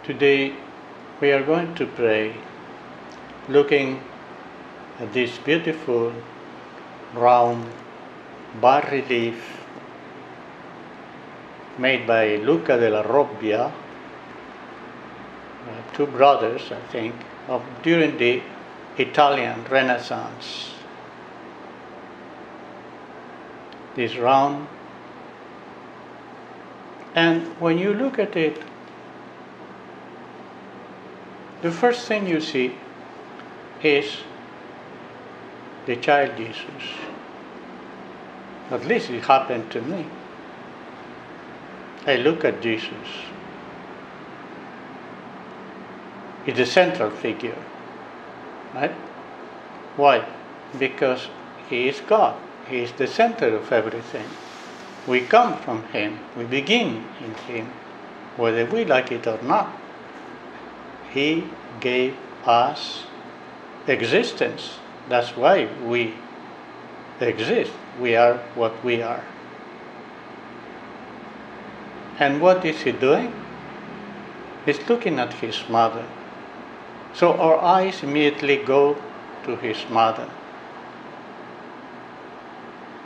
Today we are going to pray looking at this beautiful round bas-relief made by Luca della Robbia, two brothers, I think, during the Italian Renaissance. This round, and when you look at it, the first thing you see is the child Jesus. At least it happened to me. I look at Jesus. He's the central figure, right? Why? Because he is God. He is the center of everything. We come from him. We begin in him, whether we like it or not. He gave us existence. That's why we exist. We are what we are. And what is he doing? He's looking at his mother. So our eyes immediately go to his mother.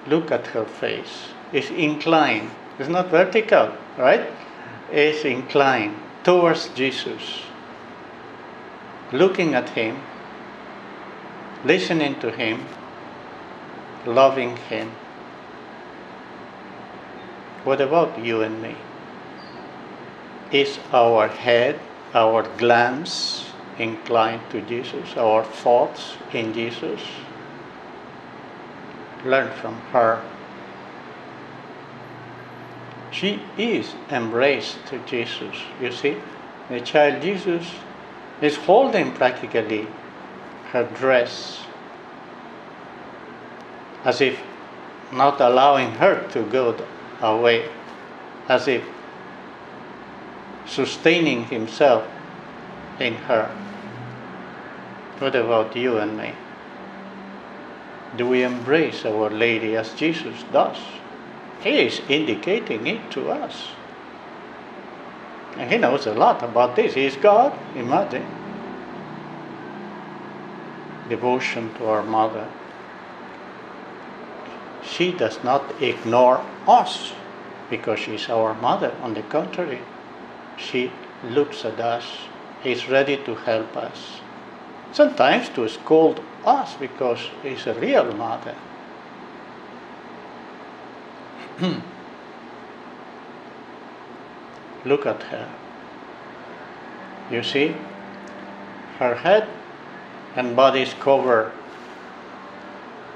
Look at her face. It's inclined. It's not vertical, right? It's inclined towards Jesus. Looking at him, listening to him, loving him. What about you and me? Is our head, our glance inclined to Jesus, our thoughts in Jesus? Learn from her. She is embraced to Jesus. You see, the child Jesus is holding practically her dress, as if not allowing her to go away, as if sustaining himself in her. What about you and me? Do we embrace Our Lady as Jesus does? He is indicating it to us. And he knows a lot about this. He is God, imagine. Devotion to our mother. She does not ignore us because she is our mother. On the contrary, she looks at us, is ready to help us. Sometimes to scold us because she's a real mother. Look at her. You see, her head and body is covered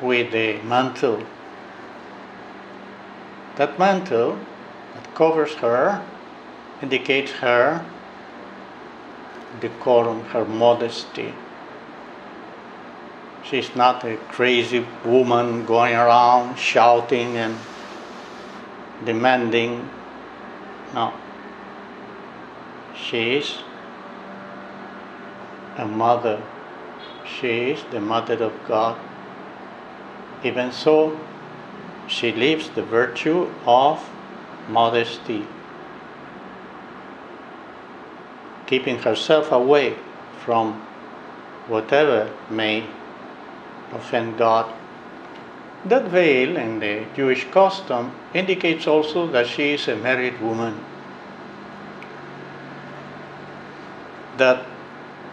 with the mantle. That mantle that covers her indicates her decorum, her modesty. She's not a crazy woman going around shouting and demanding. No. She is a mother. She is the mother of God. Even so, she lives the virtue of modesty, keeping herself away from whatever may offend God. That veil in the Jewish custom indicates also that she is a married woman. That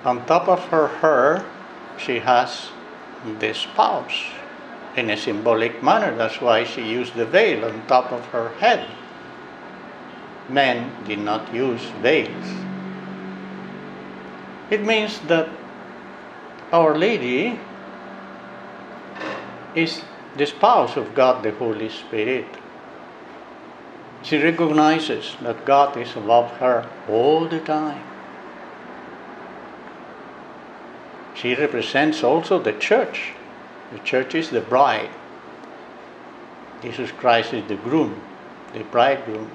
on top of her hair, she has the spouse in a symbolic manner. That's why she used the veil on top of her head. Men did not use veils. It means that Our Lady is the spouse of God the Holy Spirit. She recognizes that God is above her all the time. She represents also the church. The church is the bride. Jesus Christ is the groom, the bridegroom.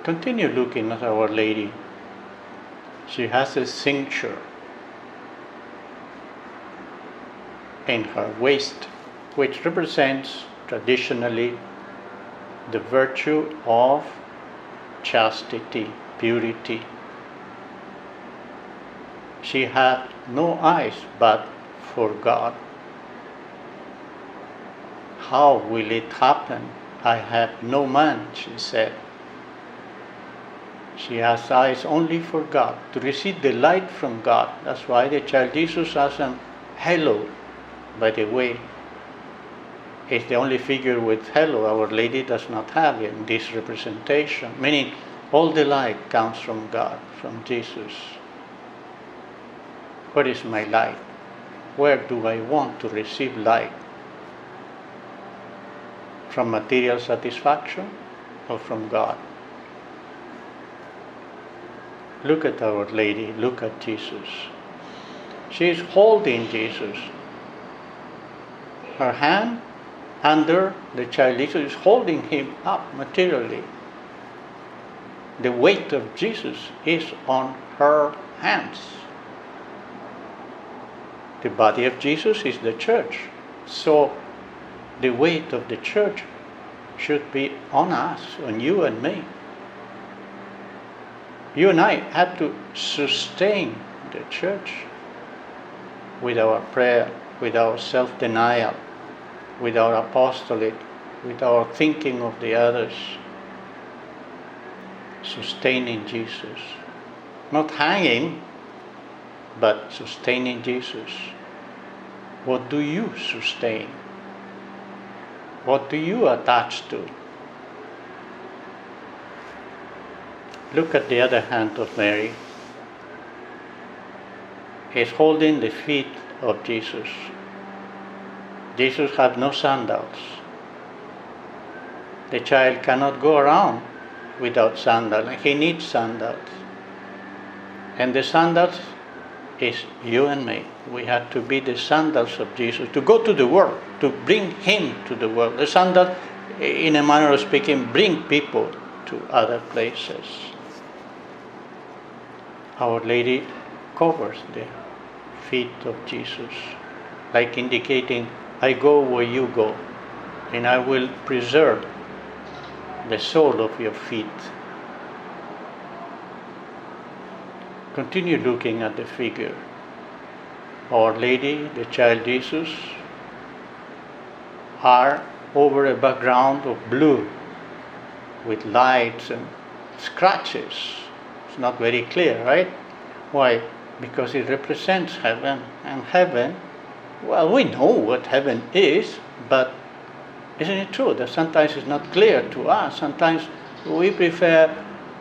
Continue looking at Our Lady. She has a cincture in her waist, which represents traditionally the virtue of chastity, purity. She had no eyes but for God. How will it happen? I have no man, she said. She has eyes only for God, to receive the light from God. That's why the child Jesus has a halo, by the way. It's the only figure with halo Our Lady does not have in this representation, meaning all the light comes from God, from Jesus. Where is my light? Where do I want to receive light? From material satisfaction or from God? Look at Our Lady, look at Jesus. She is holding Jesus. Her hand under the child Jesus is holding him up materially. The weight of Jesus is on her hands. The body of Jesus is the church. So the weight of the church should be on us, on you and me. You and I have to sustain the church with our prayer, with our self-denial, with our apostolate, with our thinking of the others. Sustaining Jesus. Not hanging, but sustaining Jesus. What do you sustain? What do you attach to? Look at the other hand of Mary. He's holding the feet of Jesus. Jesus had no sandals. The child cannot go around without sandals. He needs sandals. And the sandals is you and me. We have to be the sandals of Jesus, to go to the world, to bring him to the world. The sandals, in a manner of speaking, bring people to other places. Our Lady covers the feet of Jesus, like indicating, I go where you go, and I will preserve the sole of your feet. Continue looking at the figure. Our Lady, the child Jesus, are over a background of blue with lights and scratches. It's not very clear, right? Why? Because it represents heaven. And heaven, well, we know what heaven is, but isn't it true that sometimes it's not clear to us? Sometimes we prefer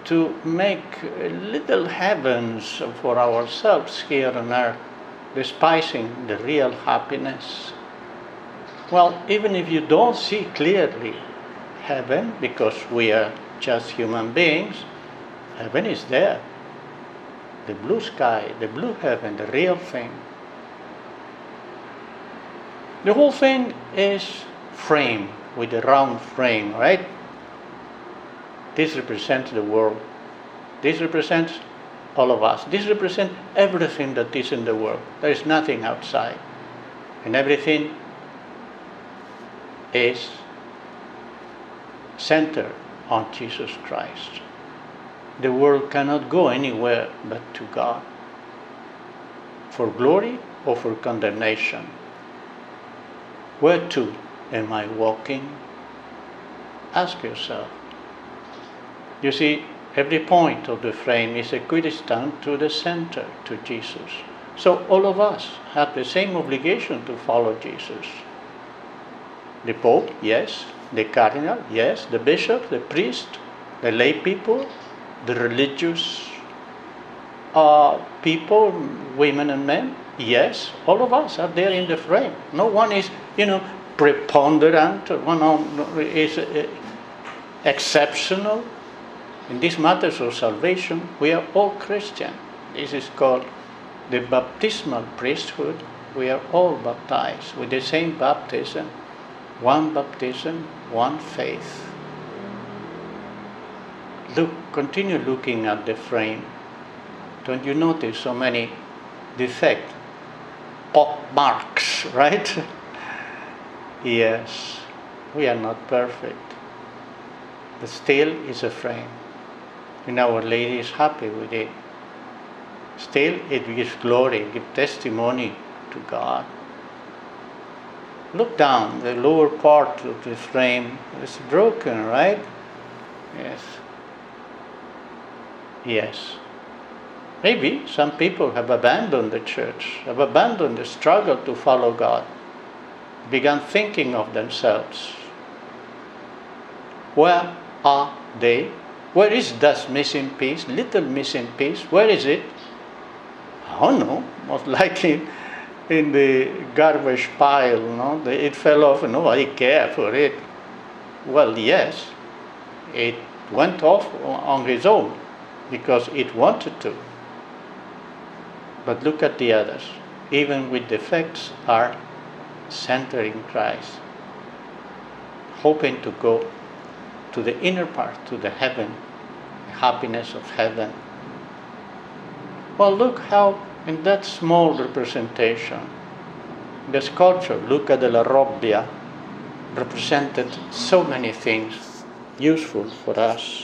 to make little heavens for ourselves here on earth, despising the real happiness. Well, even if you don't see clearly heaven, because we are just human beings, heaven is there. The blue sky, the blue heaven, the real thing. The whole thing is framed with a round frame, right? This represents the world. This represents all of us. This represents everything that is in the world. There is nothing outside. And everything is centered on Jesus Christ. The world cannot go anywhere but to God, for glory or for condemnation. Where to am I walking? Ask yourself. You see, every point of the frame is equidistant to the center, to Jesus. So all of us have the same obligation to follow Jesus. The Pope, yes. The Cardinal, yes. The Bishop, the priest, the lay people, the religious people, women and men, yes. All of us are there in the frame. No one is, preponderant. One is exceptional. In these matters of salvation, we are all Christian. This is called the baptismal priesthood. We are all baptized with the same baptism, one faith. Continue looking at the frame. Don't you notice so many defects, pock marks, right? Yes, we are not perfect, but still it's a frame. And Our Lady is happy with it. Still, it gives glory, gives testimony to God. Look down, the lower part of the frame is broken, right? Yes. Yes. Maybe some people have abandoned the church, have abandoned the struggle to follow God, began thinking of themselves. Where are they? Where is that missing piece, little missing piece? Where is it? I don't know, most likely in the garbage pile, no? It fell off and nobody cared for it. Well, yes, it went off on its own because it wanted to. But look at the others. Even with defects, are centering Christ, hoping to go to the inner part, to the heaven, the happiness of heaven. Well, look how in that small representation, the sculpture, Luca della Robbia, represented so many things useful for us.